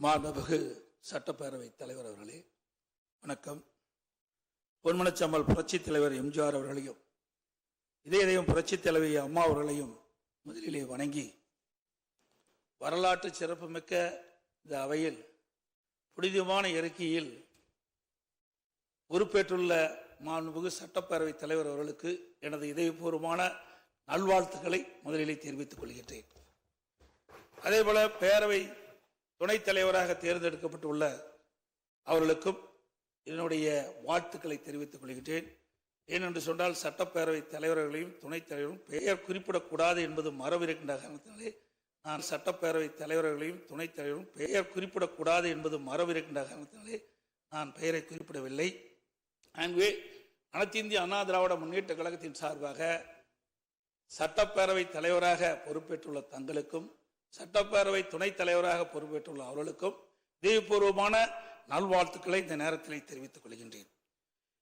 மாண்புமிகு சட்டப்பேரவை தலைவர் அவர்களே வணக்கம். பொன்மனச்சம்மல் புரட்சித் தலைவர் எம்ஜிஆர் அவர்களையும் இதயம் புரட்சித் தலைவி அம்மா அவர்களையும் முதலிலே வணங்கி, வரலாற்று சிறப்புமிக்க இந்த அவையில் புனிதமான இறக்கியில் பொறுப்பேற்றுள்ள மாண்புமிகு சட்டப்பேரவை தலைவர் அவர்களுக்கு எனது இதயபூர்வமான நல்வாழ்த்துக்களை முதலிலே தெரிவித்துக் கொள்கின்றேன். அதேபோல பேரவை துணைத் தலைவராக தேர்ந்தெடுக்கப்பட்டுள்ள அவர்களுக்கும் என்னுடைய வாழ்த்துக்களை தெரிவித்துக் கொள்கின்றேன். ஏனென்று சொன்னால், சட்டப்பேரவை தலைவர்களையும் துணைத் தலைவரும் பெயர் குறிப்பிடக்கூடாது என்பது மரபு இருக்கின்ற காரணத்தினாலே நான் சட்டப்பேரவை தலைவர்களையும் துணைத் தலைவரும் பெயர் குறிப்பிடக்கூடாது என்பது மரபு இருக்கின்ற காரணத்தினாலே நான் பெயரை குறிப்பிடவில்லை. ஆகவே அனைத்து இந்திய அண்ணா திராவிட முன்னேற்ற கழகத்தின் சார்பாக சட்டப்பேரவை தலைவராக பொறுப்பேற்றுள்ள தங்களுக்கும் சட்டப்பேரவை துணைத் தலைவராக பொறுப்பேற்றுள்ள அவர்களுக்கும் இதயபூர்வமான நல்வாழ்த்துக்களை இந்த நேரத்தில் தெரிவித்துக் கொள்கின்றேன்.